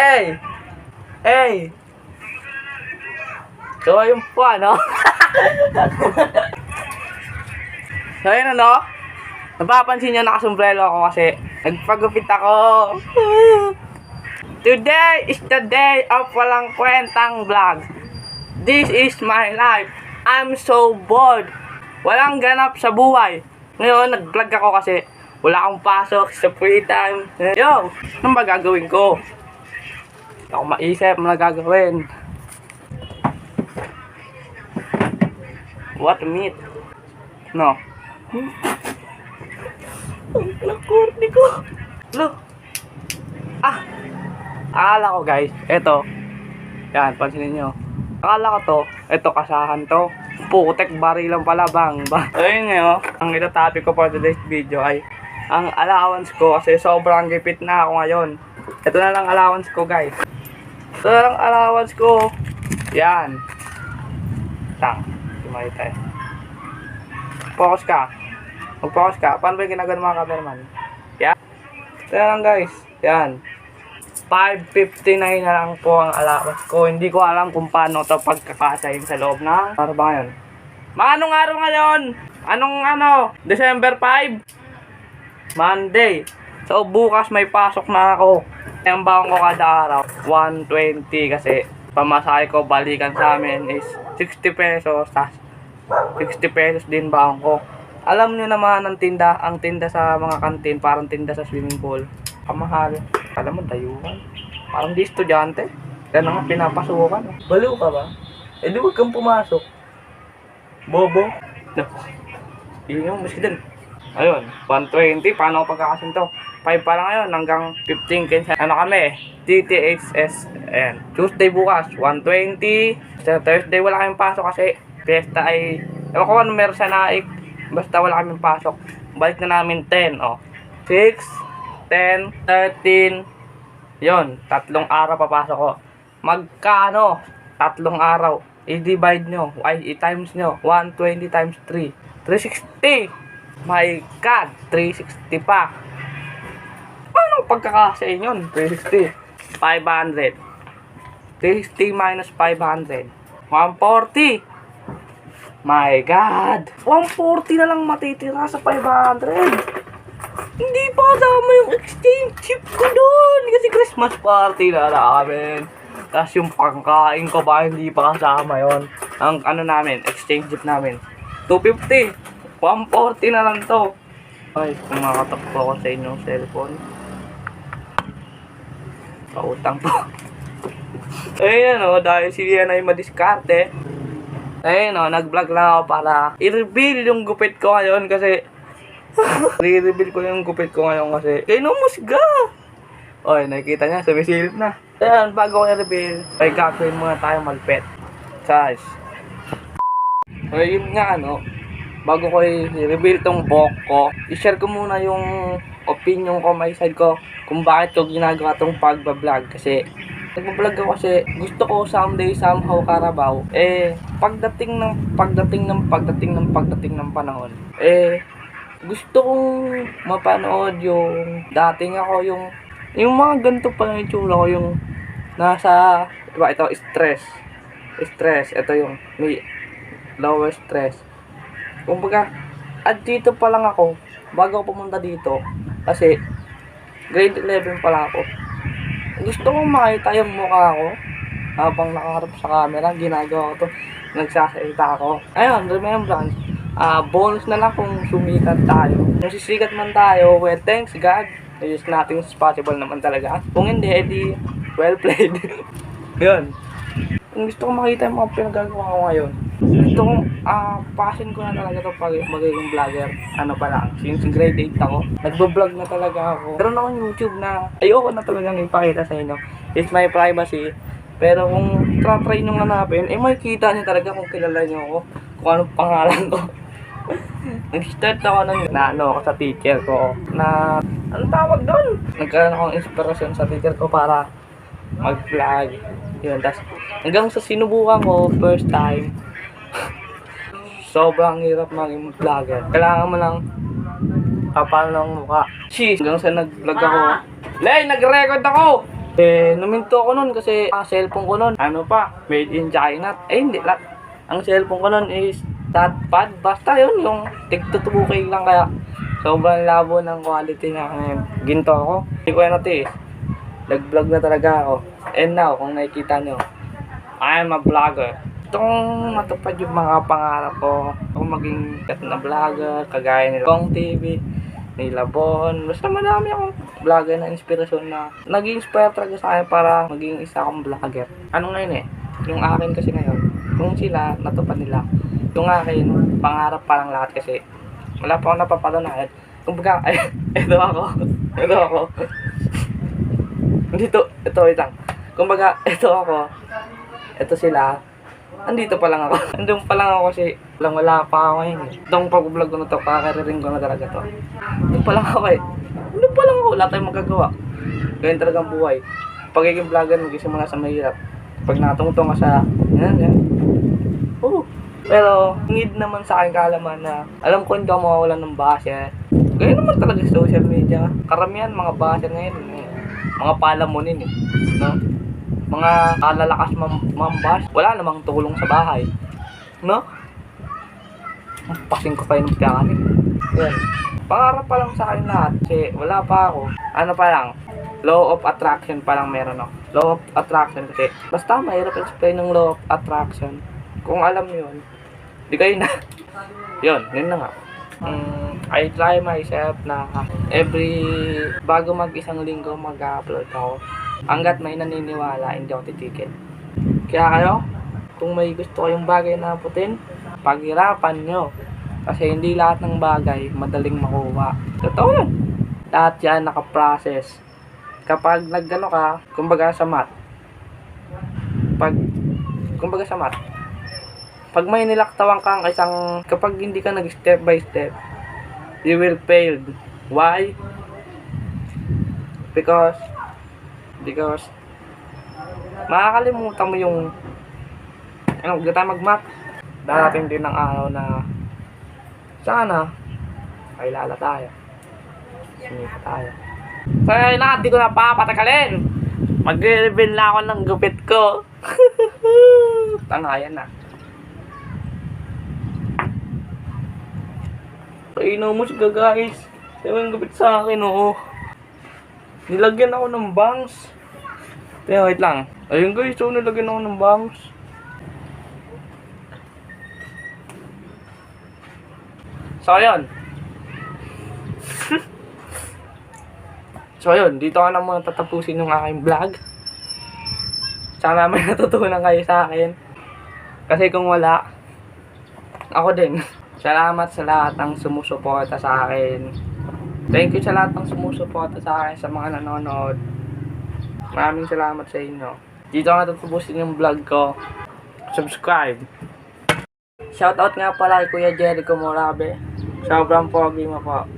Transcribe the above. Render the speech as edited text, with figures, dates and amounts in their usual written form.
Hey! Hey! So, ayun po, ano? So, ayun, ano? Napapansin nyo, nakasombrero ako kasi nagpagupit ako. Today is the day of walang kwentang vlog. This is my life. I'm so bored. Walang ganap sa buhay. Ngayon, nag-vlog ako kasi wala akong pasok sa free time. Yo! Ano ba gagawin ko? Hindi ako maisip na gagawin. What meat? No. Ang nakordi ko. Look. Akala ko guys, eto. Yan, pansinin nyo. Akala ko to, eto kasahan to. Putek, bari lang pala, bang. Ayun nga, ang itatopic ko for today's video ay ang allowance ko kasi sobrang gipit na ako ngayon. Ito na lang allowance ko guys. Ito na lang allowance ko. Yan. Sumay tayo. Focus ka. Mag-focus ka. Paano ba yung ginagawa ng mga cameraman? Yan. Ito na lang guys. Yan. 5.59 na lang po ang allowance ko. Hindi ko alam kung paano ito pagkakasayin sa loob ng araw ba ngayon? Anong araw ngayon? December 5? Monday. So bukas may pasok na ako. Ang baon ko kada araw 120 kasi pamasahe ko balikan sa amin is 60 pesos. 60 pesos din baon ko. Alam niyo naman ang tinda sa mga kantin parang tinda sa swimming pool. Kamahal. Alam mo, dayuhan. Parang di estudyante. Kaya nga pinapasukan. Baliw ka ba? Eh di huwag kang pumasok. Bobo. Yun yung maski din. Ayun, 120. Paano ko pagkakasin to? 5 pa lang ngayon hanggang 15 kinsa. Ano kami? TTHSN. Tuesday bukas, 120. Sa Thursday wala kaming pasok kasi fiesta ay... Ewan ko ano meron sa naik. Basta wala kaming pasok. Balik na namin 10. 6, 10, 13. Yon, 3 araw papasok ko. Magkano? 3 araw. I-divide nyo. I-times nyo. 120 times 3. 360. My God. 360 pa. Paano pagkakasain yun? 360. 500. 360 minus 500. 140. My God. 140 na lang matitira sa 500. Hindi pa kasama yung exchange chip ko doon. Kasi Christmas party na namin. Tapos yung pangkain ko ba, hindi pa kasama yon. Ang namin, exchange chip namin. 250. 140 na lang to. Ay, kumakatakpo ako sa inyong cellphone. Pautang po. Ayun dahil si Lian ay madiskarte. Ayun nag-vlog lang ako para i-reveal yung gupit ko ngayon kasi i-reveal ko yung gupit ko ngayon kasi kay Nomusga. Oy, nakikita niya, sumisilip na. Ayan, bago ko i-reveal, ay gagawin muna tayo malpet. Guys. So, yun nga bago ko i-reveal tong buhok ko, i-share ko muna yung opinion ko, may side ko, kung bakit ko ginagawa tong pagbablog. Kasi, nagbablog ako kasi gusto ko someday, somehow, Carabao. Pagdating ng panahon, gusto kong mapanood yung dating ako, yung mga ganito pa lang yung tsura ko, yung nasa, diba, ito, stress, ito yung may lower stress. Kumbaga, at dito pa lang ako, bago ako pumunta dito, kasi, grade 11 pa lang ako, gusto kong makita yung mukha ko, habang nakaharap sa camera, ginagawa ko to, nagsasalita ako. Ayun, remembrance. Bonus na lang kung sumikat tayo. Kung sisikat man tayo, well, thanks God. There's nothing possible naman talaga. Kung hindi, edi, well played. Yun. Kung gusto kong makita yung mga pinagagawa ko ngayon, gusto kong, passion ko na talaga ito pag magiging vlogger. Pa lang, since grade 8 ako, nagbablog na talaga ako. Meron akong YouTube na ayoko na talagang ipakita sa inyo. It's my privacy. Pero kung try nyo hanapin, makikita nyo talaga kung kilala nyo ako, kung anong pangalan ko. Nag-start ako ako sa teacher ko na, anong tawag doon? Nagkaroon akong inspirasyon sa teacher ko para mag-vlog. Yun, tas hanggang sa sinubukan ko, first time, sobrang hirap maging vlogger. Kailangan mo lang kapal ng mukha. Hanggang sa nag-vlog ako. Lay, nag-record ako! Numinto ako nun kasi cellphone ko nun, ano pa, made in China. Hindi lang. Ang cellphone ko nun is ThinkPad. Basta yun, yung tig 2K lang kaya sobrang labo ng quality na ngayon. Ginto ako. Hindi ko yan natin eh. Nag-vlog na talaga ako. And now, kung nakikita nyo, I am a vlogger. Itong matupad yung mga pangarap ko. Kung maging kat na vlogger, kagaya ni Kong TV, ni Labon. Basta madami akong vlogger na inspirasyon na nag-inspire talaga sa akin para maging isa akong vlogger. Ano ngayon eh? Yung akin kasi ngayon, kung sila, natupad nila. Yung akin, pangarap pa lang lahat kasi wala pa akong napapatunayan. Kumbaga, ay, ito ako. Ito lang. Kumbaga, ito ako. Ito sila. Andito pa lang ako. Andun pa lang ako kasi wala pa ako ngayon eh. Itong pag-vlog ko na to, kakariring ko na talaga to. Andun pa lang ako eh. Andun pa lang ako. Wala tayong magagawa. Ganyan talagang buhay. Pagiging vlogger, mag-isimula sa mahirap. Pag nakatungtong ka sa yan. Pero, need naman sa akin kaalaman na alam ko hindi ako mawawalan ng basher. Ganyan naman talaga sa social media. Karamihan mga basher ngayon eh. Mga palamunin eh. No? Mga kalalakas mambash. Wala namang tulong sa bahay. No? Pasing ko pa yung kakanin. Yan. Pangarap pa lang sa akin lahat. Kasi wala pa ako. Ano pa lang. Law of attraction pa lang meron ako. Law of attraction kasi. Basta mahirap explain ng law of attraction. Kung alam nyo yun. Di kayo na. Yun na nga. I try myself na bago mag-isang linggo mag-upload ako. Hanggat may naniniwala, hindi ako titigil. Kaya kayo, kung may gusto kayong bagay na putin, paghirapan nyo. Kasi hindi lahat ng bagay madaling makuha. Totoo yun. Lahat yan nakaprocess. Kapag nagano ka, kumbaga sa math. Pag may nilaktawan kang kapag hindi ka nag-step by step, you will fail. Why? Because makakalimutan mo yung huwag tayo mag-math. Darating din ang araw na sana ay lala tayo. Sumita tayo. Kaya lahat di ko na papatagalin. Magre-reveal na ako ng gupit ko. Tangayan na. Kainaw mo siya guys. Sabi ang gupit sa akin Nilagyan ako ng bangs. Kaya wait lang. Ayun guys, nilagyan ako ng bangs. So ayun. Dito ka na muna tatapusin yung aking vlog. Sana may natutunan kayo sa akin. Kasi kung wala, ako din. Salamat sa lahat ng sumusuporta sa akin. Thank you sa lahat ng sumusuporta sa akin, sa mga nanonood. Maraming salamat sa inyo. Dito nga tatapusin yung vlog ko. Subscribe. Shoutout nga pala kay Kuya Jericho Morabe. Sobrang pogi mo po.